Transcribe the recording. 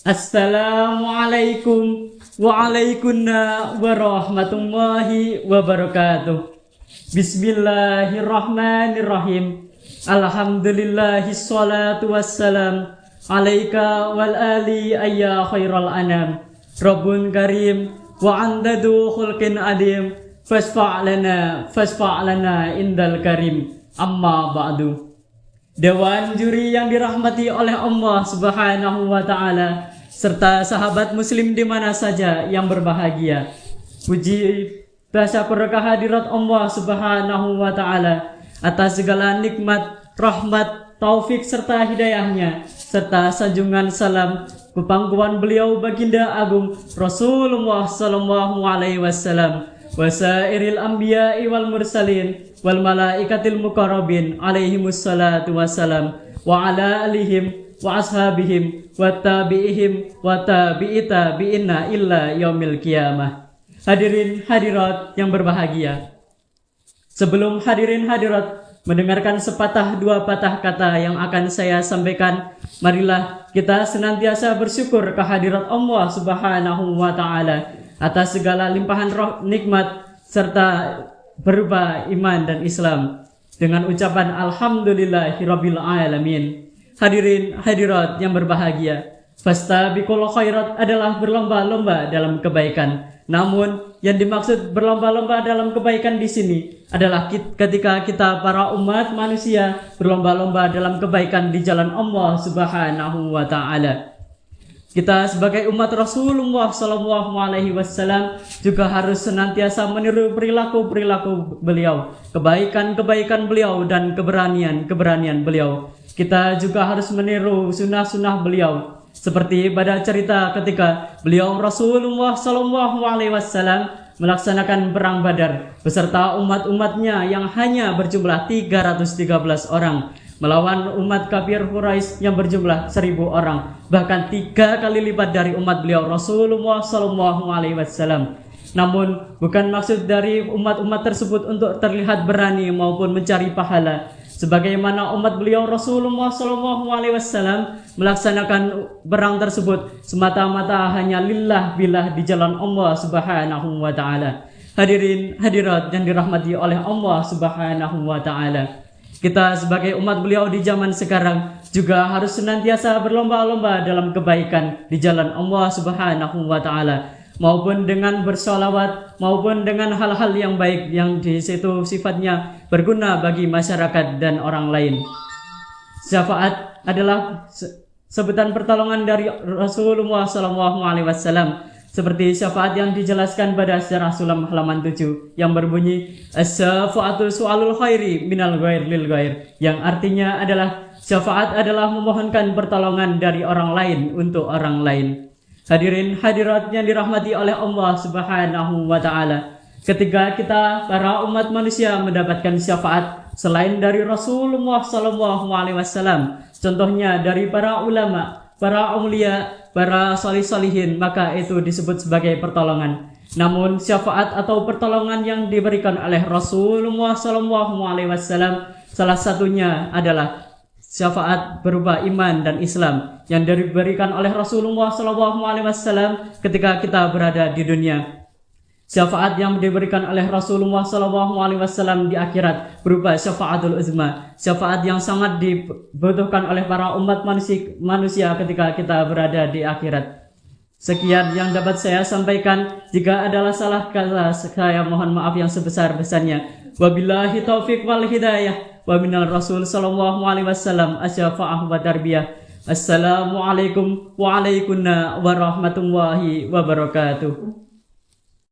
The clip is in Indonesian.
Assalamualaikum warahmatullahi wabarakatuh. Bismillahirrahmanirrahim. Alhamdulillahi sholatu wassalam alaika wal ali ayya khairal anam. Rabbun karim wa andadu khulqin adim. Fasfa' lana indal karim. Amma ba'du. Dewan juri yang dirahmati oleh Allah Subhanahu wa Ta'ala, serta sahabat muslim di mana saja yang berbahagia. Puji tasyukur kehadirat Allah Subhanahu wa Ta'ala atas segala nikmat, rahmat, taufik serta hidayahnya, serta sanjungan salam kepangkuan beliau baginda agung Rasulullah sallallahu alaihi wasallam, wasairil anbiya'i wal mursalin wal malaikatil muqarrabin alaihimus salatu wassalam, wa ala alihim wa ashabihim wa tabi'ihim wa tabi'i tabi'ina illa yaumil qiyamah. Hadirin hadirat yang berbahagia, sebelum hadirin hadirat mendengarkan sepatah dua patah kata yang akan saya sampaikan, marilah kita senantiasa bersyukur kehadirat Allah Subhanahu wa Ta'ala atas segala limpahan roh nikmat serta berupa iman dan Islam dengan ucapan alhamdulillahirabbil alamin. Hadirin hadirat yang berbahagia, fastabiqul khairat adalah berlomba-lomba dalam kebaikan. Namun yang dimaksud berlomba-lomba dalam kebaikan di sini adalah ketika kita para umat manusia berlomba-lomba dalam kebaikan di jalan Allah Subhanahu wa Ta'ala. Kita sebagai umat Rasulullah sallallahu alaihi wasallam juga harus senantiasa meniru perilaku beliau, kebaikan beliau dan keberanian beliau. Kita juga harus meniru sunnah beliau, seperti pada cerita ketika beliau Rasulullah sallallahu alaihi wasallam melaksanakan perang Badar beserta umat-umatnya yang hanya berjumlah 313 orang melawan umat kafir Quraisy yang berjumlah 1000 orang, bahkan 3 kali lipat dari umat beliau Rasulullah sallallahu alaihi wasallam. Namun bukan maksud dari umat-umat tersebut untuk terlihat berani maupun mencari pahala, sebagaimana umat beliau Rasulullah sallallahu alaihi wasallam melaksanakan perang tersebut semata-mata hanya lillah billah di jalan Allah Subhanahu wa Ta'ala. Hadirin hadirat yang dirahmati oleh Allah Subhanahu wa Ta'ala, kita sebagai umat beliau di zaman sekarang juga harus senantiasa berlomba-lomba dalam kebaikan di jalan Allah Subhanahu wa Ta'ala, maupun dengan bersolawat maupun dengan hal-hal yang baik yang di situ sifatnya berguna bagi masyarakat dan orang lain. Syafaat adalah sebutan pertolongan dari Rasulullah sallallahu alaihi wasallam, seperti syafaat yang dijelaskan pada sejarah sulam halaman 7 yang berbunyi as-syafa'atu su'alul khairi minal ghair lil ghair, yang artinya adalah syafaat adalah memohonkan pertolongan dari orang lain untuk orang lain. Hadirin hadirat yang dirahmati oleh Allah Subhanahu wa Ta'ala, ketika kita para umat manusia mendapatkan syafaat selain dari Rasulullah sallallahu alaihi wasallam, contohnya dari para ulama, para aulia, para salih-salihin, maka itu disebut sebagai pertolongan. Namun syafaat atau pertolongan yang diberikan oleh Rasulullah sallallahu alaihi wasallam salah satunya adalah syafaat berupa iman dan Islam yang diberikan oleh Rasulullah sallallahu alaihi wasallam ketika kita berada di dunia. Syafaat yang diberikan oleh Rasulullah sallallahu alaihi wasallam di akhirat berupa syafaatul uzma, syafaat yang sangat dibutuhkan oleh para umat manusia ketika kita berada di akhirat. Sekian yang dapat saya sampaikan. Jika adalah salah kata, saya mohon maaf yang sebesar-besarnya. Wabillahi taufiq wal hidayah wa minal rasul sallallahu alaihi wasallam asyafa'ah wa tarbiyah. Assalamualaikum warahmatullahi wabarakatuh.